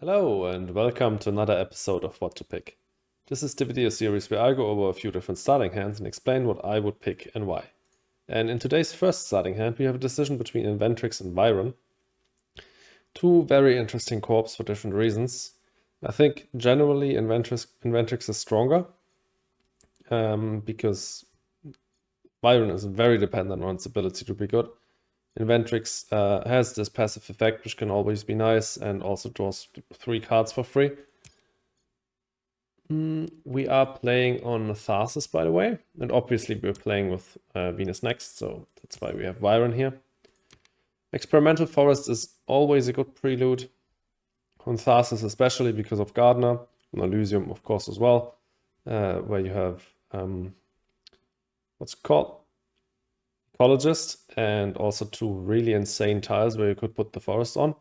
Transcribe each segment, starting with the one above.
Hello and welcome to another episode of What to Pick. This is the video series where I go over a few different starting hands and explain what I would pick and why. And in today's first starting hand we have a decision between Inventrix and Viron. Two very interesting corps for different reasons. I think generally Inventrix is stronger because Viron is very dependent on its ability to be good. Inventrix has this passive effect, which can always be nice, and also draws 3 cards for free. We are playing on Tharsis, by the way, and obviously we're playing with Venus next, so that's why we have Viron here. Experimental Forest is always a good prelude, on Tharsis especially because of Gardener, on Elysium of course as well, where you have, what's it called? Ecologist, and also 2 really insane tiles where you could put the forest on.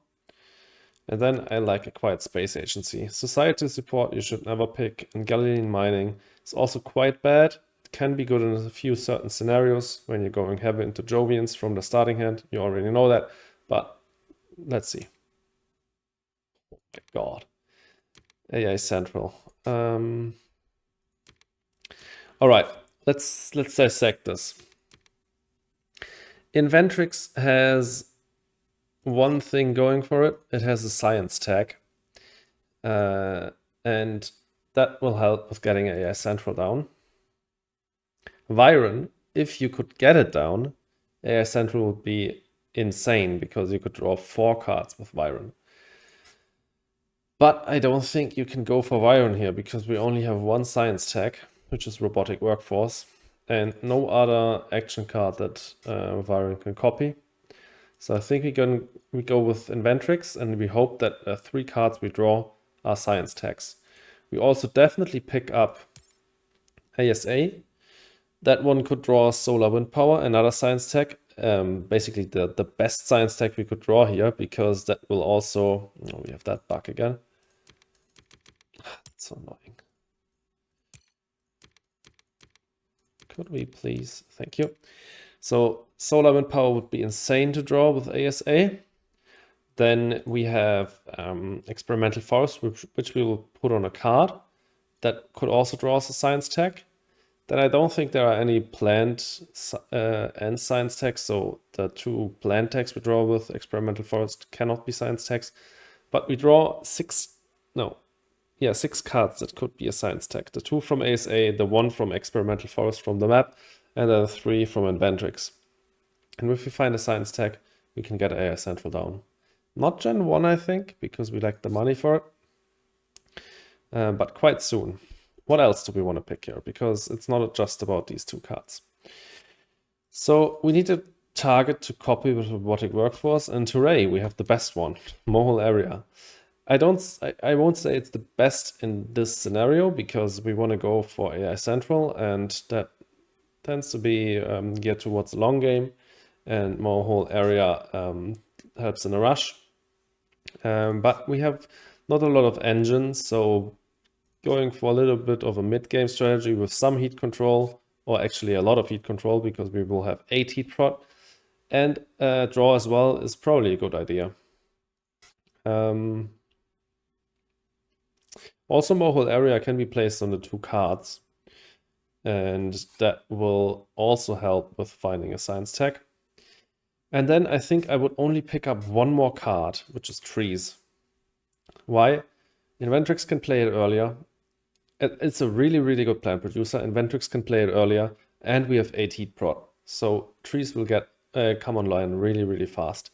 And then I like a Quiet Space Agency. Society support you should never pick, and Galilean Mining is also quite bad. It can be good in a few certain scenarios when you're going heavy into Jovians from the starting hand. You already know that, but let's see. Oh my god. AI Central. Alright, let's dissect this. Inventrix has one thing going for it. It has a science tag. And that will help with getting AI Central down. Viron, if you could get it down, AI Central would be insane because you could draw 4 cards with Viron. But I don't think you can go for Viron here because we only have one science tag, which is Robotic Workforce, and no other action card that Viron can copy. So I think we go with Inventrix, and we hope that 3 cards we draw are science tags. We also definitely pick up ASA. That one could draw Solar Wind Power, another science tag. Basically the best science tag we could draw here, because that will also... Oh, we have that bug again. That's so annoying. Could we please? Thank you. So Solar Wind Power would be insane to draw with ASA. Then we have Experimental Forest, which we will put on a card. That could also draw us a science tag. Then I don't think there are any planned and science tags, so the 2 planned tags we draw with Experimental Forest cannot be science tags. But we draw 6 cards that could be a science tag. The 2 from ASA, the 1 from Experimental Forest from the map, and then 3 from Inventrix. And if we find a science tag, we can get AI Central down. Not Gen 1, I think, because we lack the money for it. But quite soon. What else do we want to pick here? Because it's not just about these 2 cards. So we need a target to copy with Robotic Workforce, and hooray, we have the best one, Mohole Area. I won't say it's the best in this scenario, because we want to go for AI Central, and that tends to be geared towards the long game, and Mohole Area helps in a rush. But we have not a lot of engines, so going for a little bit of a mid-game strategy with some heat control, or actually a lot of heat control, because we will have 8 heat prot, and draw as well is probably a good idea. Also, Mohole Area can be placed on the 2 cards, and that will also help with finding a science tag. And then I think I would only pick up 1 more card, which is Trees. Why? Inventrix can play it earlier. It's a really, really good plan producer. Inventrix can play it earlier, and we have 8 heat prot. So Trees will come online really, really fast.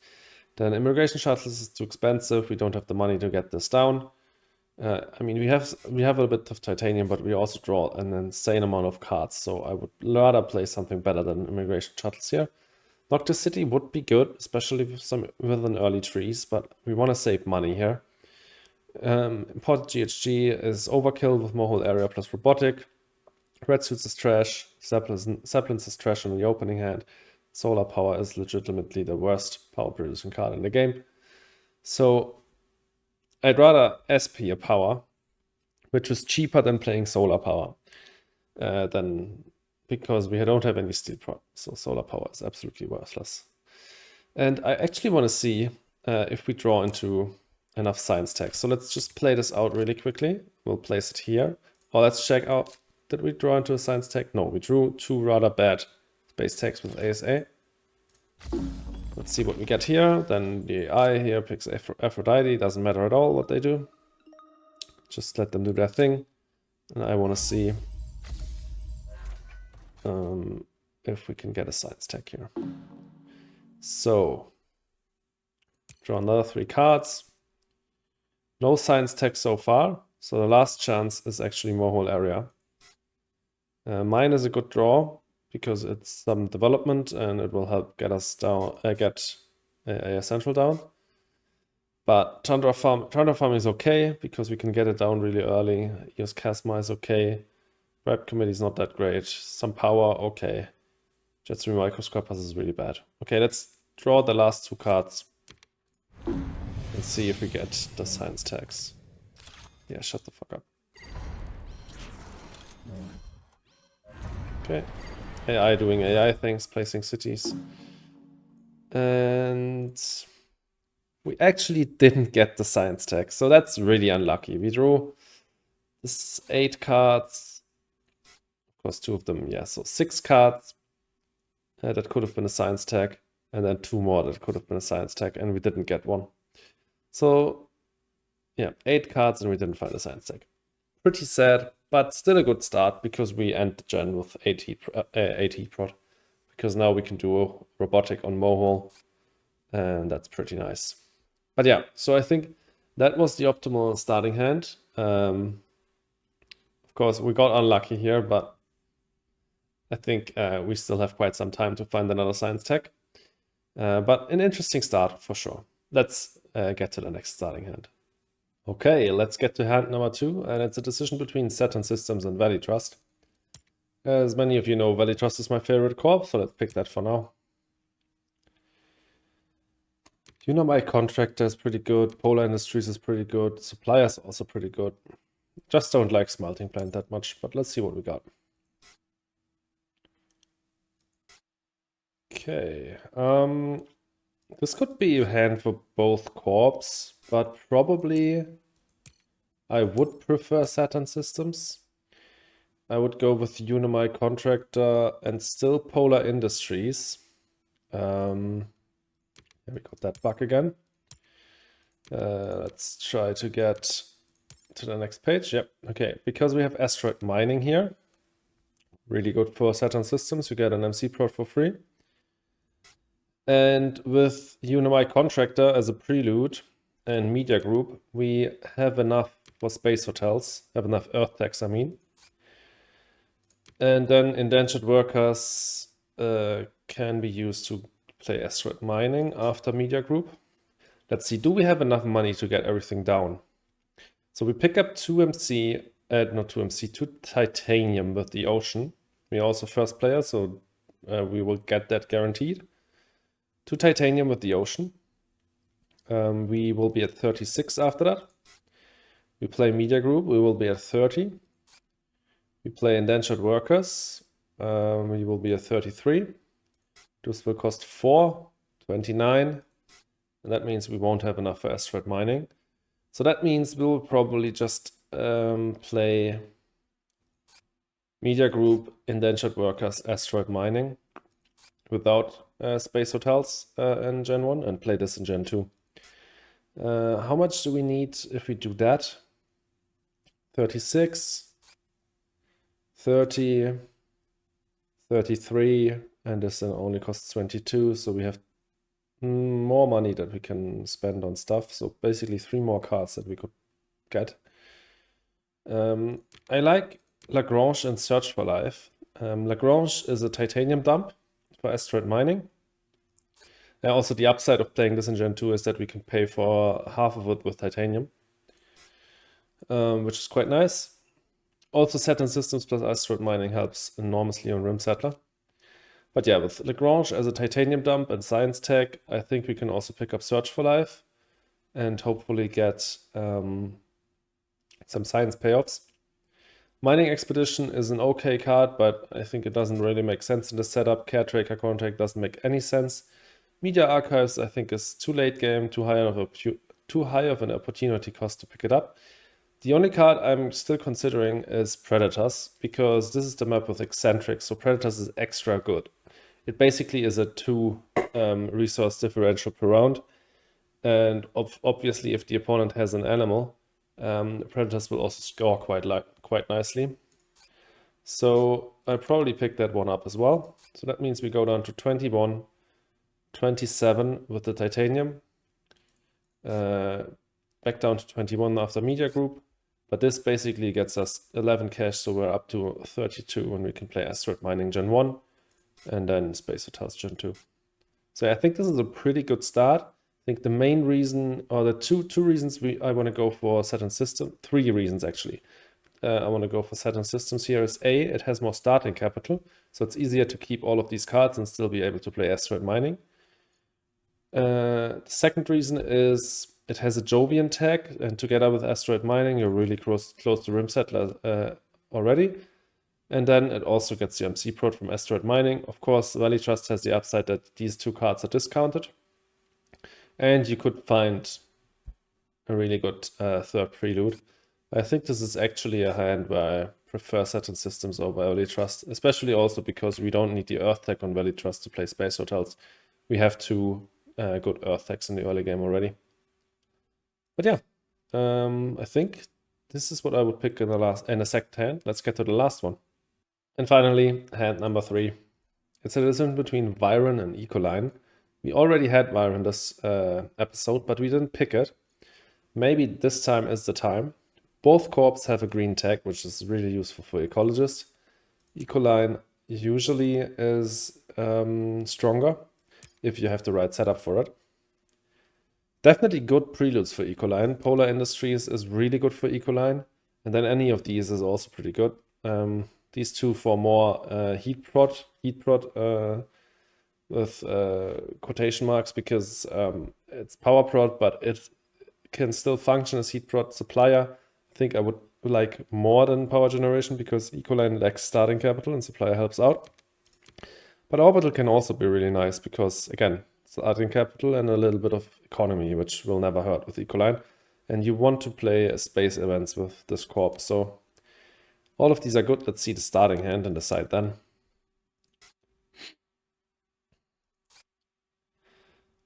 Then Immigration Shuttles is too expensive. We don't have the money to get this down. I mean, we have a bit of titanium, but we also draw an insane amount of cards. So I would rather play something better than Immigration Shuttles here. Noctis City would be good, especially with an early Trees, but we want to save money here. Imported GHG is overkill with Mohole Area plus Robotic. Red Suits is trash. Zeppelins is trash in the opening hand. Solar Power is legitimately the worst power producing card in the game. So I'd rather SP a power, which is cheaper than playing Solar Power, because we don't have any steel prot. So Solar Power is absolutely worthless. And I actually want to see if we draw into enough science tech. So let's just play this out really quickly. We'll place it here. Or let's check out, did we draw into a science tech? No, we drew 2 rather bad space techs with ASA. Let's see what we get here. Then the AI here picks Aphrodite. Doesn't matter at all what they do. Just let them do their thing. And I want to see if we can get a science tech here. So, draw another 3 cards. No science tech so far. So the last chance is actually Morehole area. Mine is a good draw because it's some development and it will help get us down, get a central down. But Chandra Farm is okay because we can get it down really early. Use Chasma is okay. Rep Committee is not that great. Some power, okay. Jetsumi Microscopers is really bad. Okay, let's draw the last 2 cards and see if we get the science tags. Yeah, shut the fuck up. Okay. AI doing AI things, placing cities. And we actually didn't get the science tag, so that's really unlucky. We drew this 8 cards. Of course, 2 of them, yeah, so 6 cards that could have been a science tag, and then 2 more that could have been a science tag, and we didn't get one. So, yeah, 8 cards and we didn't find a science tag. Pretty sad, but still a good start because we end the gen with 8 heat prod. Because now we can do robotic on Morehole, and that's pretty nice. But yeah, so I think that was the optimal starting hand. Of course, we got unlucky here, but I think we still have quite some time to find another science tech. But an interesting start for sure. Let's get to the next starting hand. Okay, let's get to hand number 2, and it's a decision between Saturn Systems and Valley Trust. As many of you know, Valley Trust is my favorite corp, so let's pick that for now. You know, my contractor is pretty good, Polar Industries is pretty good, Suppliers also pretty good. Just don't like Smelting Plant that much, but let's see what we got. Okay, this could be a hand for both corps, but probably I would prefer Saturn Systems. I would go with Unimi Contractor and still Polar Industries. We got that bug again. Let's try to get to the next page. Yep, okay, because we have Asteroid Mining here. Really good for Saturn Systems. You get an MC prod for free. And with Unimi Contractor as a prelude and Media Group, we have enough for space hotels, have enough Earth tax, I mean. And then Indentured Workers can be used to play Asteroid Mining after Media Group. Let's see, do we have enough money to get everything down? So we pick up 2 titanium with the Ocean. We are also first player, so we will get that guaranteed. 2 titanium with the Ocean. We will be at 36 after that. We play Media Group, we will be at 30. We play Indentured Workers, we will be at 33. This will cost 4, 29. And that means we won't have enough for Asteroid Mining. So that means we'll probably just play Media Group, Indentured Workers, Asteroid Mining without Space Hotels in Gen 1 and play this in Gen 2. How much do we need if we do that? 36, 30, 33, and this then only costs 22, so we have more money that we can spend on stuff. So basically 3 more cards that we could get. I like Lagrange and Search for Life. Lagrange is a titanium dump for Asteroid Mining. And also the upside of playing this in Gen 2 is that we can pay for half of it with titanium, which is quite nice. Also Saturn Systems plus Asteroid Mining helps enormously on Rim Settler. But yeah, with Lagrange as a titanium dump and science tech, I think we can also pick up Search for Life and hopefully get some science payoffs. Mining Expedition is an okay card, but I think it doesn't really make sense in the setup. Caretaker Contract doesn't make any sense. Media Archives, I think, is too late game, too high of a too high of an opportunity cost to pick it up. The only card I'm still considering is Predators, because this is the map with Inventrix, so Predators is extra good. It basically is a 2 resource differential per round, and obviously if the opponent has an animal, Predators will also score quite nicely. So I'll probably pick that one up as well. So that means we go down to 21, 27 with the titanium, back down to 21 after media group. But this basically gets us 11 cash, so we're up to 32 when we can play Asteroid Mining Gen 1 and then Space Hotels Gen 2. So I think this is a pretty good start. I think the main reason, or the two reasons I want to go for Saturn System, 3 reasons actually. I want to go for Saturn Systems here is A, it has more starting capital, so it's easier to keep all of these cards and still be able to play Asteroid Mining. The second reason is it has a Jovian tag, and together with Asteroid Mining, you're really close to Rim Settler already. And then it also gets the MC Prot from Asteroid Mining. Of course, Valley Trust has the upside that these 2 cards are discounted. And you could find a really good third prelude. I think this is actually a hand where I prefer Saturn Systems over Valley Trust, especially also because we don't need the Earth tech on Valley Trust to play Space Hotels. We have 2 good Earth techs in the early game already. But yeah, I think this is what I would pick in the second hand. Let's get to the last one. And finally, hand number 3. It's a decision between Viron and Ecoline. We already had Viron this episode, but we didn't pick it. Maybe this time is the time. Both corps have a green tag, which is really useful for ecologists. Ecoline usually is stronger if you have the right setup for it. Definitely good preludes for Ecoline. Polar Industries is really good for Ecoline. And then any of these is also pretty good. These 2 for more heat prot with quotation marks, because it's power prot, but it can still function as heat prot supplier. I think I would like more than power generation because Ecoline lacks starting capital and supplier helps out. But orbital can also be really nice because, again, starting capital and a little bit of economy, which will never hurt with Ecoline. And you want to play space events with this corp. So all of these are good. Let's see the starting hand and decide then.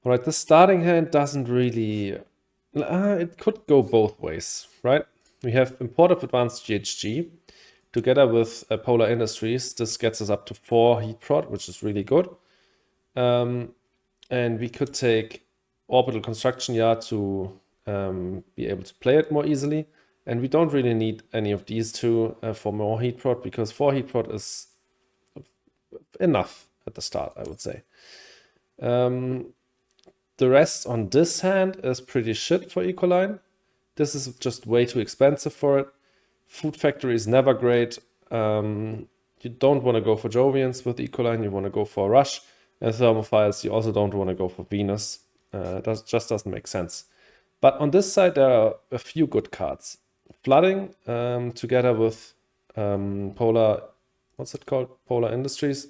All right, the starting hand doesn't really... it could go both ways, right? We have Import of Advanced GHG. Together with Polar Industries, this gets us up to 4 heat prot, which is really good. And we could take Orbital Construction Yard to be able to play it more easily. And we don't really need any of these 2 for more heat prot, because 4 heat prot is enough at the start, I would say. The rest on this hand is pretty shit for Ecoline. This is just way too expensive for it. Food Factory is never great. You don't want to go for Jovians with Ecoline, you want to go for Rush. And Thermophiles, you also don't want to go for Venus. That just doesn't make sense. But on this side, there are a few good cards. Flooding, together with Polar Industries,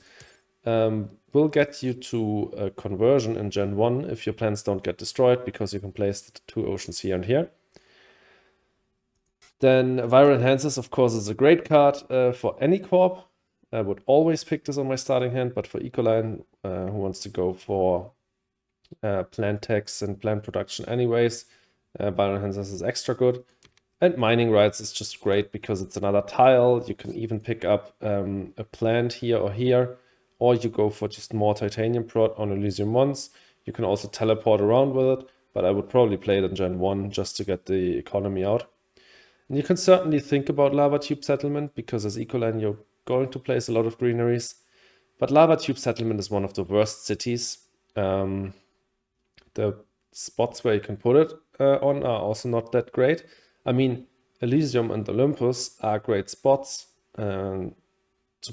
will get you to a conversion in Gen 1 if your plans don't get destroyed, because you can place the 2 oceans here and here. Then Viral Enhancers, of course, is a great card for any corp. I would always pick this on my starting hand, but for Ecoline, who wants to go for plant tax and plant production anyways, Viral Enhancers is extra good. And Mining Rights is just great because it's another tile. You can even pick up a plant here, or you go for just more titanium prot on Elysium ones. You can also teleport around with it, but I would probably play it in Gen 1 just to get the economy out. And you can certainly think about Lava Tube Settlement, because as Ecoline you're going to place a lot of greeneries. But Lava Tube Settlement is one of the worst cities. The spots where you can put it on are also not that great. I mean, Elysium and Olympus are great spots to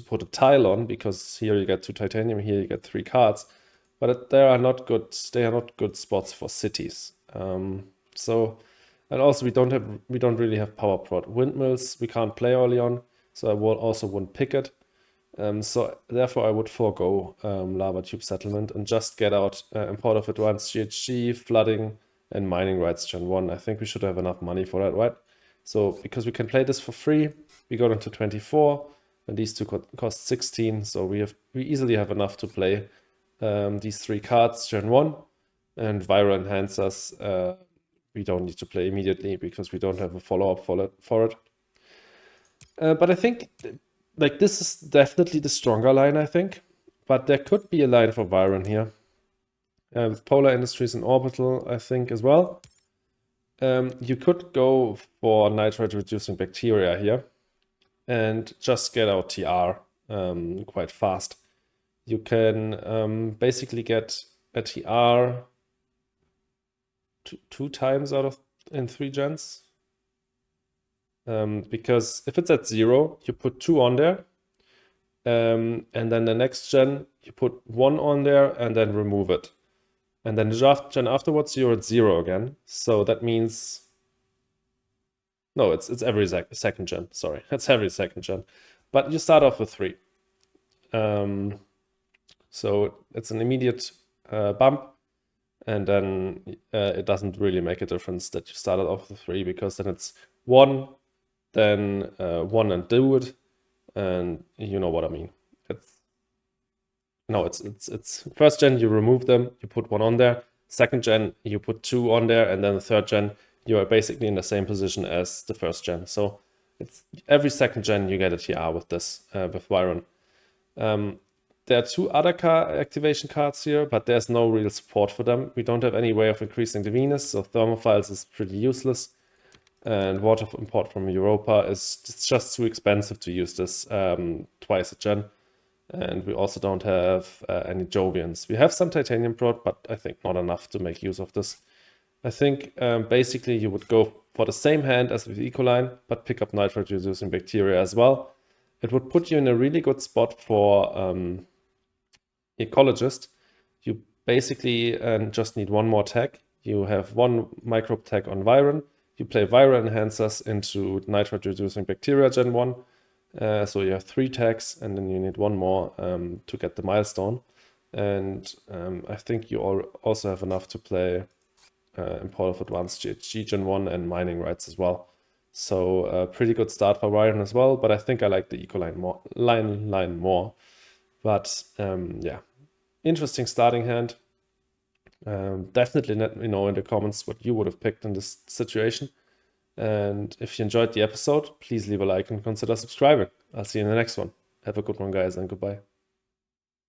put a tile on, because here you get 2 titanium, here you get 3 cards. But they are not good spots for cities. And also we don't really have power prot. Windmills we can't play early on, so I also wouldn't pick it. So therefore I would forego Lava Tube Settlement and just get out Import of Advanced GHG, Flooding, and mining rights Gen 1. I think we should have enough money for that, right? So because we can play this for free, we go into 24, and these two cost 16. So we easily have enough to play these 3 cards Gen 1, and Viron enhancers we don't need to play immediately because we don't have a follow-up for it. But I think like this is definitely the stronger line, I think. But there could be a line for Viron here. With Polar Industries and Orbital, I think, as well. You could go for nitrate-reducing bacteria here and just get out TR quite fast. You can basically get a TR two times in 3 gens. Because if it's at 0, you put 2 on there. And then the next gen, you put 1 on there and then remove it. And then the gen afterwards, you're at 0 again. So that means... No, it's every second gen. Sorry, it's every second gen. But you start off with 3. So it's an immediate bump. And then it doesn't really make a difference that you started off with 3, because then it's 1, then 1 and do it. And you know what I mean. It's first gen, you remove them, you put 1 on there. Second gen, you put 2 on there, and then the third gen, you are basically in the same position as the first gen. So it's every second gen you get a TR with this, with Viron. There are 2 other activation cards here, but there's no real support for them. We don't have any way of increasing the Venus, so Thermophiles is pretty useless. And water import from Europa it's just too expensive to use this twice a gen. And we also don't have any Jovians. We have some titanium prot, but I think not enough to make use of this. I think basically you would go for the same hand as with Ecoline, but pick up nitrate-reducing bacteria as well. It would put you in a really good spot for Ecologist. You basically just need 1 more tag. You have 1 microbe tag on Viron. You play Viron enhancers into nitrate-reducing bacteria Gen 1. So you have 3 tags, and then you need 1 more to get the milestone. And I think you also have enough to play Import of Advanced GHG Gen 1 and mining rights as well. So a pretty good start for Viron as well, but I think I like the Ecoline line more. But yeah, interesting starting hand. Definitely let me know in the comments what you would have picked in this situation. And if you enjoyed the episode, please leave a like and consider subscribing. I'll see you in the next one. Have a good one, guys, and goodbye.